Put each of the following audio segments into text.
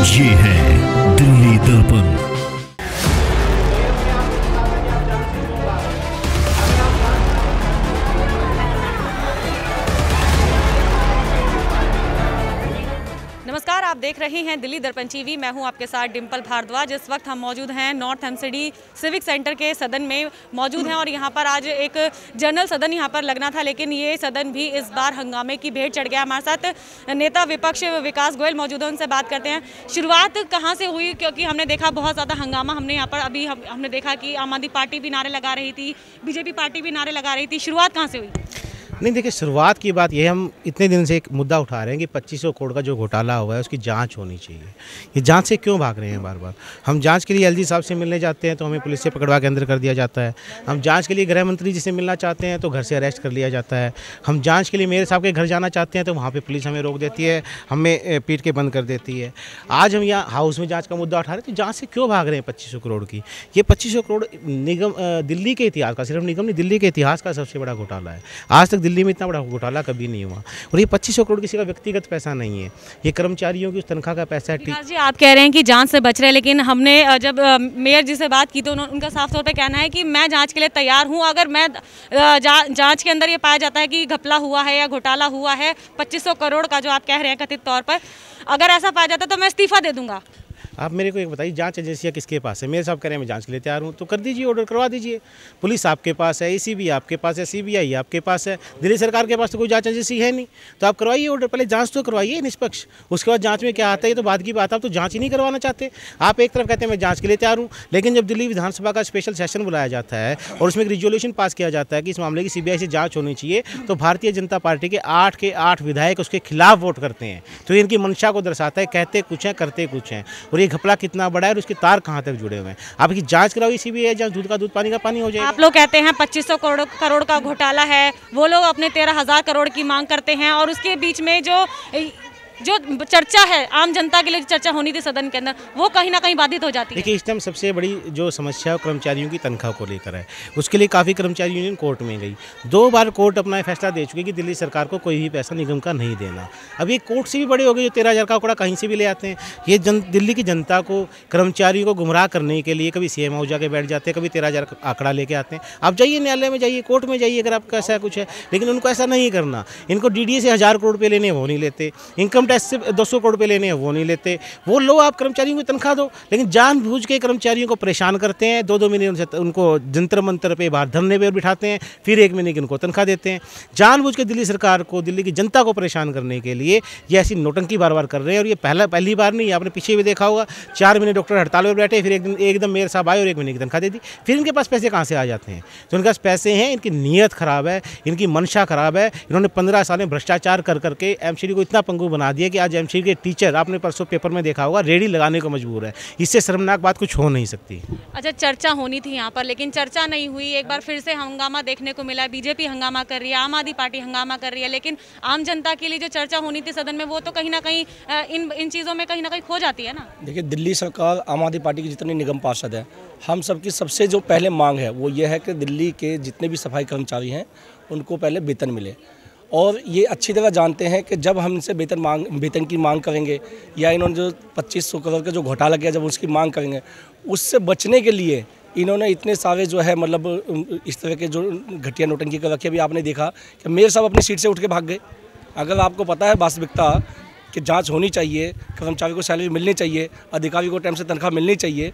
ये है दिल्ली दर्पण। नमस्कार, आप देख रहे हैं दिल्ली दर्पण टीवी। मैं हूं आपके साथ डिम्पल भारद्वाज। इस वक्त हम मौजूद हैं नॉर्थ एमसीडी सिविक सेंटर के सदन में मौजूद हैं और यहां पर आज एक जनरल सदन यहां पर लगना था, लेकिन ये सदन भी इस बार हंगामे की भेंट चढ़ गया। हमारे साथ नेता विपक्ष विकास गोयल मौजूद हैं, उनसे बात करते हैं। शुरुआत कहाँ से हुई, क्योंकि हमने देखा बहुत ज़्यादा हंगामा हमने यहाँ पर अभी हमने देखा कि आम आदमी पार्टी भी नारे लगा रही थी, बीजेपी पार्टी भी नारे लगा रही थी। शुरुआत कहाँ से हुई? नहीं, देखिए, शुरुआत की बात ये, हम इतने दिन से एक मुद्दा उठा रहे हैं कि 2500 करोड़ का जो घोटाला हुआ है उसकी जांच होनी चाहिए। ये जांच से क्यों भाग रहे हैं बार बार? हम जांच के लिए एलजी साहब से मिलने जाते हैं तो हमें पुलिस से पकड़वा के अंदर कर दिया जाता है। हम जांच के लिए गृह मंत्री जी से मिलना चाहते हैं तो घर से अरेस्ट कर लिया जाता है। हम जांच के लिए मेयर साहब के घर जाना चाहते हैं तो वहाँ पर पुलिस हमें रोक देती है, हमें पीट के बंद कर देती है। आज हम यहाँ हाउस में जाँच का मुद्दा उठा रहे हैं, तो जाँच से क्यों भाग रहे हैं 2500 करोड़ की? ये 2500 करोड़ निगम दिल्ली के इतिहास का, सिर्फ निगम नहीं, दिल्ली के इतिहास का सबसे बड़ा घोटाला है। आज तक दिल्ली में इतना बड़ा घोटाला कभी नहीं हुआ। और ये 2500 करोड़ किसी का व्यक्तिगत पैसा नहीं है, ये कर्मचारियों की उस तनख्वाह का पैसा है। विकास जी, आप कह रहे हैं कि जांच से बच रहे हैं, लेकिन हमने जब मेयर जी से बात की तो उनका साफ तौर पे कहना है कि मैं जांच के लिए तैयार हूं। अगर मैं जांच के अंदर ये पाया जाता है कि घपला हुआ है या घोटाला हुआ है 2500 करोड़ का, जो आप कह रहे हैं कथित तौर पर, अगर ऐसा पाया जाता है तो मैं इस्तीफा दे दूंगा। आप मेरे को एक बताइए, जांच एजेंसियाँ किसके पास है? मेरे साहब कह रहे हैं मैं जांच के लिए तैयार हूं, तो कर दीजिए, ऑर्डर करवा दीजिए। पुलिस आपके पास है, एसीबी आपके पास है, सीबीआई आपके पास है, दिल्ली सरकार के पास तो कोई जांच एजेंसी है नहीं। तो आप करवाइए ऑर्डर, पहले जांच तो करवाइए निष्पक्ष, उसके बाद जांच में क्या आता है ये तो बाद की बात है। आप तो जांच ही नहीं करवाना चाहते। आप एक तरफ कहते हैं मैं जांच के लिए तैयार हूँ, लेकिन जब दिल्ली विधानसभा का स्पेशल सेशन बुलाया जाता है और उसमें एक रिजोल्यूशन पास किया जाता है कि इस मामले की सीबीआई से जाँच होनी चाहिए, तो भारतीय जनता पार्टी के 8 के 8 विधायक उसके खिलाफ वोट करते हैं। तो इनकी मंशा को दर्शाता है, कहते कुछ हैं करते कुछ हैं। और ये घपला कितना बड़ा है और उसके तार कहां तक जुड़े हुए हैं। आप की जांच कराओ, सीबीआई जांच, दूध का दूध पानी का पानी हो जाएगा। आप लोग कहते हैं 2500 करोड़ का घोटाला है, वो लोग अपने 13,000 करोड़ की मांग करते हैं, और उसके बीच में जो चर्चा है, आम जनता के लिए चर्चा होनी थी सदन के अंदर, वो कहीं ना कहीं बाधित हो जाती है। देखिए, इस टाइम सबसे बड़ी जो समस्या है कर्मचारियों की तनख्वाह को लेकर है। उसके लिए काफ़ी कर्मचारी यूनियन कोर्ट में गई। 2 बार कोर्ट अपना फैसला दे चुकी कि दिल्ली सरकार को कोई भी पैसा निगम का नहीं देना। अब ये कोर्ट से भी बड़े हो गए, जो 13,000 का आंकड़ा कहीं से भी ले आते हैं। ये दिल्ली की जनता को, कर्मचारियों को गुमराह करने के लिए कभी सीएम हाउस जाके बैठ जाते हैं, कभी 13,000 का आंकड़ा लेके आते हैं। आप जाइए न्यायालय में, जाइए कोर्ट में जाइए अगर आपका ऐसा कुछ है, लेकिन उनको ऐसा नहीं करना। इनको डीडीए से 1000 करोड़ रुपये लेने वो नहीं लेते, इनकम टैक्स से 200 करोड़ रुपये लेने हैं वो नहीं लेते। वो लो, आप कर्मचारियों को तनख्वाह दो, लेकिन जानबूझ के कर्मचारियों को परेशान करते हैं। 2-2 महीने उनको जंतर मंतर पे बाहर धरने पर बिठाते हैं, फिर 1 महीने की उनको तनख्वाह देते हैं। जानबूझ के दिल्ली सरकार को, दिल्ली की जनता को परेशान करने के लिए ये ऐसी नोटंकी बार बार कर रहे हैं। और ये पहली बार नहीं, आपने पीछे भी देखा होगा, 4 महीने डॉक्टर हड़ताल पर बैठे, फिर एकदम मेयर साहब आए और 1 महीने की तनख्वाह दे दी। फिर इनके पास पैसे कहाँ से आ जाते हैं? तो इनके पास पैसे हैं, इनकी नीयत खराब है, इनकी मंशा खराब है। इन्होंने 15 साल में भ्रष्टाचार कर करके एमसीडी को इतना पंगु बना दिया कि आज एमसीडी के टीचर, आपने परसों पेपर में देखा होगा, रेडी लगाने को मजबूर है। इससे शर्मनाक बात कुछ हो नहीं सकती। अच्छा, चर्चा होनी थी यहाँ पर, लेकिन चर्चा नहीं हुई। एक बार फिर से हंगामा देखने को मिला। बीजेपी हंगामा कर रही है, आम आदमी पार्टी हंगामा कर रही है, लेकिन आम जनता के लिए जो चर्चा होनी थी सदन में, वो तो कहीं ना कहीं इन चीज़ों में कहीं ना कहीं खो जाती है ना। देखिए, दिल्ली सरकार, आम आदमी पार्टी की जितनी निगम पार्षद है, हम सबकी सबसे जो पहले मांग है वो ये है कि दिल्ली के जितने भी सफाई कर्मचारी हैं उनको पहले वेतन मिले। और ये अच्छी तरह जानते हैं कि जब हम इनसे वेतन की मांग करेंगे, या इन्होंने जो 2500 करोड़ का जो घोटाला किया जब उसकी मांग करेंगे, उससे बचने के लिए इन्होंने इतने सारे जो है मतलब इस तरह के जो घटिया नोटंकी कर रखी। अभी आपने देखा कि मेयर साहब अपनी सीट से उठ के भाग गए। अगर आपको पता है वास्तविकता कि जाँच होनी चाहिए, कर्मचारी को सैलरी मिलनी चाहिए, अधिकारी को टाइम से तनख्वाह मिलनी चाहिए,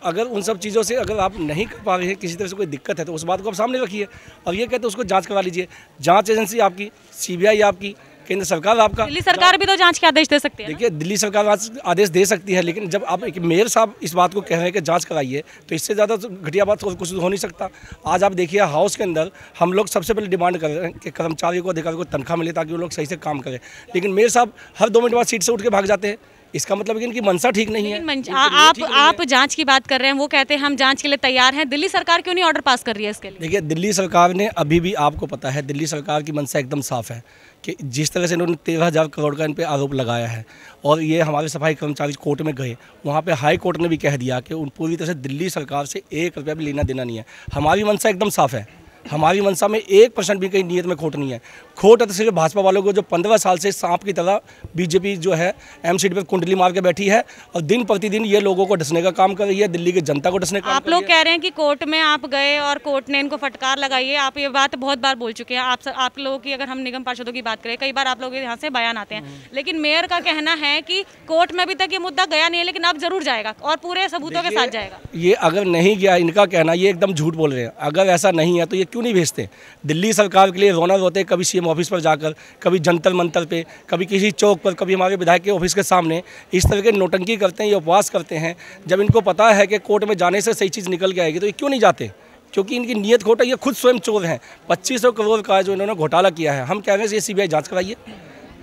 अगर उन सब चीज़ों से अगर आप नहीं कर पा रहे हैं, किसी तरह से कोई दिक्कत है, तो उस बात को आप सामने रखिए और ये कहते हैं उसको जांच करवा लीजिए। जांच एजेंसी आपकी, सीबीआई आपकी, केंद्र सरकार आपका। दिल्ली सरकार भी तो जांच के आदेश दे सकती है। देखिए, दिल्ली सरकार आदेश दे सकती है, लेकिन जब आप एक मेयर साहब इस बात को कह रहे हैं कि जांच कराइए, तो इससे ज़्यादा घटिया बात कुछ हो नहीं सकता। आज आप देखिए, हाउस के अंदर हम लोग सबसे पहले डिमांड कर रहे हैं कि कर्मचारियों को, अधिकारियों को तनख्वाह मिले ताकि वो लोग सही से काम करें, लेकिन मेयर साहब हर 2 मिनट बाद सीट से उठ के भाग जाते हैं। इसका मतलब कि इनकी मंशा ठीक नहीं है। आप जांच की बात कर रहे हैं, वो कहते हैं हम जांच के लिए तैयार हैं। दिल्ली सरकार क्यों नहीं ऑर्डर पास कर रही है इसके लिए? देखिए, दिल्ली सरकार ने अभी भी, आपको पता है, दिल्ली सरकार की मंशा एकदम साफ है कि जिस तरह से इन्होंने 13,000 करोड़ का इन पे आरोप लगाया है, और ये हमारे सफाई कर्मचारी कोर्ट में गए, वहाँ पे हाई कोर्ट ने भी कह दिया कि उन पूरी तरह से दिल्ली सरकार से 1 रुपया भी लेना देना नहीं है। हमारी मंशा एकदम साफ है, हमारी मंशा में 1% भी कहीं नीयत में खोट नहीं है। खोट है तो सिर्फ भाजपा वालों को, जो 15 साल से सांप की तरह बीजेपी जो है एमसीडी पर कुंडली मार के बैठी है और दिन प्रतिदिन ये लोगों को डसने का काम कर रही है, दिल्ली की जनता को डसने का काम आप लोग कह रहे हैं कि कोर्ट में आप गए और कोर्ट ने इनको फटकार लगाई है। आप ये बात बहुत बार बोल चुके हैं। आप लोगों की अगर हम निगम पार्षदों की बात करें, कई बार आप लोग यहाँ से बयान आते हैं, लेकिन मेयर का कहना है कि कोर्ट में अभी तक ये मुद्दा गया नहीं है, लेकिन अब जरूर जाएगा और पूरे सबूतों के साथ जाएगा। ये अगर नहीं गया, इनका कहना ये एकदम झूठ बोल रहे हैं। अगर ऐसा नहीं है तो ये क्यों नहीं भेजते? दिल्ली सरकार के लिए रोना रोते, कभी सीएम ऑफिस पर जाकर, कभी जंतर मंतर पे, कभी किसी चौक पर, कभी हमारे विधायक के ऑफिस के सामने इस तरह के नोटंकी करते हैं, ये उपवास करते हैं। जब इनको पता है कि कोर्ट में जाने से सही चीज़ निकल के आएगी तो ये क्यों नहीं जाते? क्योंकि इनकी नीयत खोटा, ये खुद स्वयं चोर हैं। 2500 करोड़ का जो इन्होंने घोटाला किया है, हम कह रहे हैं ये सीबीआई जांच कराइए,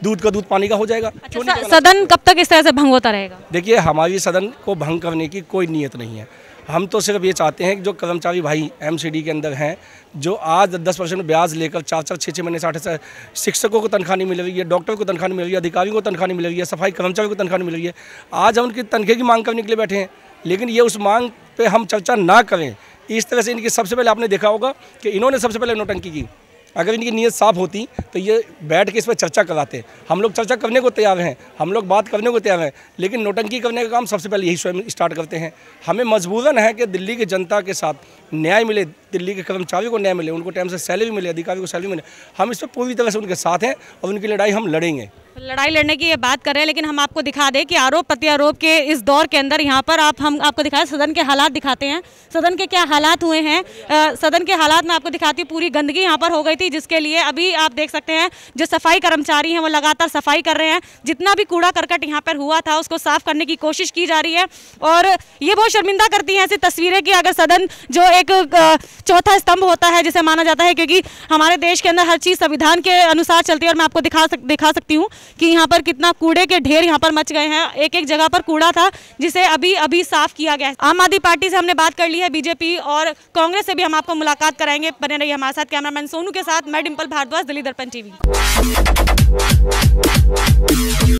दूध का दूध पानी का हो जाएगा। अच्छा, सदन कब तक इस तरह से भंग होता रहेगा? देखिए, हमारी सदन को भंग करने की कोई नीयत नहीं है। हम तो सिर्फ ये चाहते हैं कि जो कर्मचारी भाई एमसीडी के अंदर हैं, जो आज 10% ब्याज लेकर 4-4, 6-6 महीने 60 शिक्षकों को तनख्वाह नहीं मिल रही है, डॉक्टर को तनख्वाह नहीं मिल रही है, अधिकारियों को तनख्वाह नहीं मिल रही है, सफाई कर्मचारियों को तनख्वाह नहीं मिल रही है, आज हम उनकी तनख्वाह की मांग करने के लिए बैठे हैं। लेकिन ये उस मांग पे हम चर्चा ना करें, इस तरह से इनकी सबसे पहले आपने देखा होगा कि इन्होंने सबसे पहले नोटंकी की। अगर इनकी नीयत साफ होती तो ये बैठ के इस पर चर्चा कराते। हम लोग चर्चा करने को तैयार हैं, हम लोग बात करने को तैयार हैं, लेकिन नोटंकी करने का काम सबसे पहले यही स्वयं स्टार्ट करते हैं। हमें मजबूरन है कि दिल्ली की जनता के साथ न्याय मिले, दिल्ली के कर्मचारियों को न्याय मिले, उनको टाइम से सैलरी मिले, अधिकारियों को सैलरी मिले। हम इस पर पूरी तरह से उनके साथ हैं और उनकी लड़ाई हम लड़ेंगे। लड़ाई लड़ने की ये बात कर रहे हैं, लेकिन हम आपको दिखा दें कि आरोप प्रत्यारोप के इस दौर के अंदर यहाँ पर हम आपको दिखाएं, सदन के हालात दिखाते हैं। सदन के क्या हालात हुए हैं, सदन के हालात में आपको दिखाती हूँ। पूरी गंदगी यहाँ पर हो गई थी, जिसके लिए अभी आप देख सकते हैं जो सफाई कर्मचारी हैं वो लगातार सफाई कर रहे हैं। जितना भी कूड़ा करकट यहाँ पर हुआ था उसको साफ करने की कोशिश की जा रही है और ये बहुत शर्मिंदा करती हैं ऐसी तस्वीरें कि अगर सदन जो एक चौथा स्तंभ होता है जिसे माना जाता है, क्योंकि हमारे देश के अंदर हर चीज़ संविधान के अनुसार चलती है। और मैं आपको दिखा सकती हूँ कि यहाँ पर कितना कूड़े के ढेर यहाँ पर मच गए हैं। एक एक जगह पर कूड़ा था जिसे अभी साफ किया गया है। आम आदमी पार्टी से हमने बात कर ली है, बीजेपी और कांग्रेस से भी हम आपको मुलाकात कराएंगे। बने रहिए हमारे साथ। कैमरामैन सोनू के साथ मैं डिम्पल भारद्वाज, दिल्ली दर्पण टीवी।